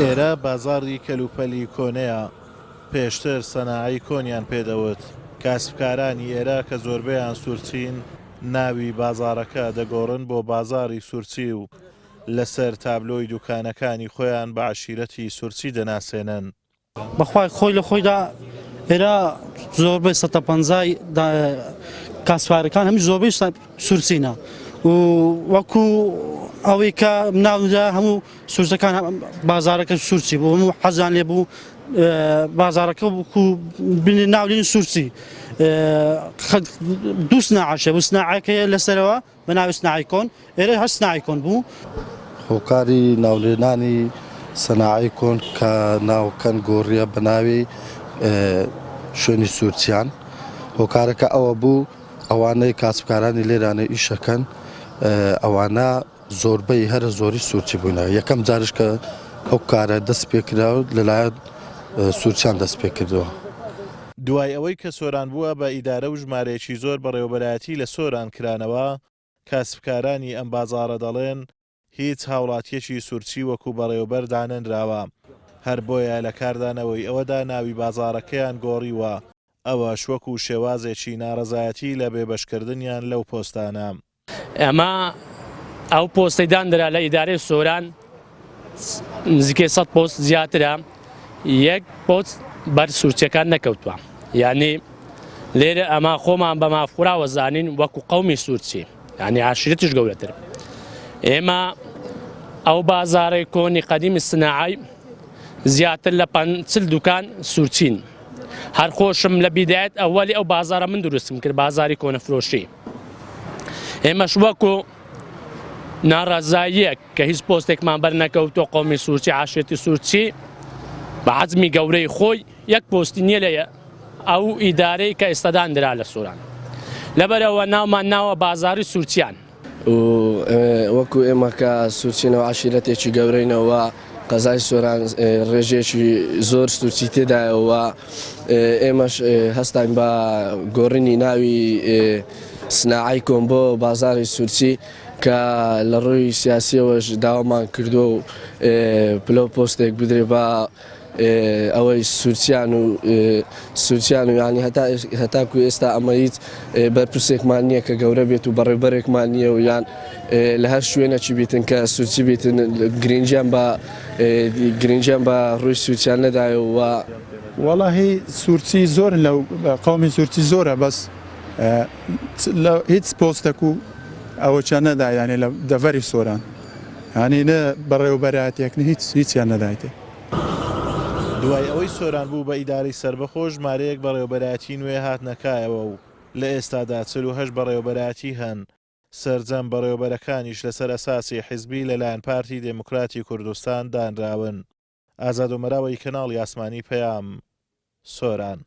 ئێرە بازاڕی کەلوپەلی کۆنەیە، پێشتر سەناعی کۆنیان پێدەوت. کاسبکارانی ئێرە کە زۆربەیان سوورچین ناوی بازاڕەکە دەگۆڕن بۆ بازاڕی سوورچی و لەسەر تابلۆی دوکانەکانی خۆیان بە عەشیرەتی سوورچی دەناسێنن. بەخوای خۆی لە خۆیدا ئێرە زۆربەی 150 کاسبکارەکان هەموو زۆربەی سوورچینە و وەکو ئەوەی کە مناودا هەموو سوورچەکان بازارەکە سوورچی بوو، هەموو حەزیان لێ بوو بازارەکە ناولین سوورچی دوو سناعەشە بوو، سناعەکە لەسەرەوە بە ناوی سناعی کۆن، ئێرە هەر سناعی کۆن بوو. هۆکاری ناولێنانی سەناعی کۆن کە ناوکەن گۆڕیە بە ناوی شوێنی سوورچیان. هۆکارەکە ئەوە بوو ئەوانەی کاسبکارانی لێرانە ئیشەکەن ئەوانە زۆربەی هەرە زۆری سوورچی بوونەوە. یەکەم جارش کە ئەو کارە دەست پێکراوە لەلایەن سوورچیان دەست پێکردەوە. دوای ئەوەی کە سۆران بووە بە ئیدارە و ژمارەیەکی زۆر بەڕێوەبەرایەتی لە سۆران کرانەوە، کاسبکارانی ئەم بازاڕە دەڵێن هیچ هاوڵاتیەکی سوورچی وەکو بەڕێوەبەر دانەنراوە، هەر بۆیە لە کاردانەوەی ئەوەدا ناوی بازاڕەکەیان گۆڕیوە، ئەوەش وەکو شێوازێکی ناڕەزایەتی لە بێبەشکردنیان لەو پۆستانە. ئەمە ئەو پۆستەی دانرا لە ئیدارەی سۆران نزیکەی 100 پۆست زیاترە، یەک پۆست بەر سوورچیەکان نەکەوتووە. یعنی لێرە ئەمە خۆمان بە مافخوراوە زانین وەکو قەومی سوورچی، یعنی عاشیرەتیش گەورەتر. ئێمە ئەو بازاڕی کۆنی قەدیمی سناعی زیاتر لە 50 دوکان سوورچین. هەر خۆشم لە بیدایەت ئەوەلی ئەو بازارە من دروستم کرد، بازاری کۆنەفرۆشی. ئێمەش وەکو ناڕەزاییەک کە هیچ پۆستێکمان بەرنەکەوتۆ قەومی سوورچی عاشیرەتی سوورچی بە حەزمی گەورەی خۆی یەک پۆستی نییە لە ئەو ئیدارەی کە ئێستادان درا لە سۆران. لەبەرەوە ناومان ناوە بازاری سوورچیان. وەکو ئێمە کە سوورچینەوە عاشیرەتێکی گەورەینەوە قەزای سۆران ڕێژێکی زۆر سوورچی تێدایەوە، ئێمەش هەستان بە گۆڕینی ناوی سناعی کۆن بۆ بازاری سوورچی کە لە ڕووی سیاسیەوەش داوامان کردو و پلۆ پۆستێک بدرێ بە ئەوەی سوورچیان و ینی هەتاکو ئێستا ئەمە هیچ بەرپرسێکمان نییە کە گەورە بێت و بەڕێبەرێکمان نییە و یان لە هەر شوێنەکی بیتن کە سوورچی بیتن گرنگیان بە ڕووی سوورچیان نەدایەوە. وەڵاهی سوورچی زۆر لەو قەومی سوورچی زۆرە، بەس هیچ پۆستێک و ئەوەیان نەدا، یانێ لە دەڤەری سۆران هەنی نە بەڕێوەبەرایەتێکن هیچیان نەدایتێ. دوای ئەوەی سۆران بوو بە ئیدارەی سربەخۆ ژمارەیەک بەڕێوەبەرایەتی نوێ هاتنەکایەوە و لە ئێستادا 48 بەڕێوەبەرایەتی هەن. سەرجەم بەڕێوەبەرەکانیش لەسەر ئەساسی حیزبی لەلایەن پارتی دموکراتی کوردستان دانراون. ئازاد و مەراوەی کەناڵی ئاسمانی پەیام، سۆران.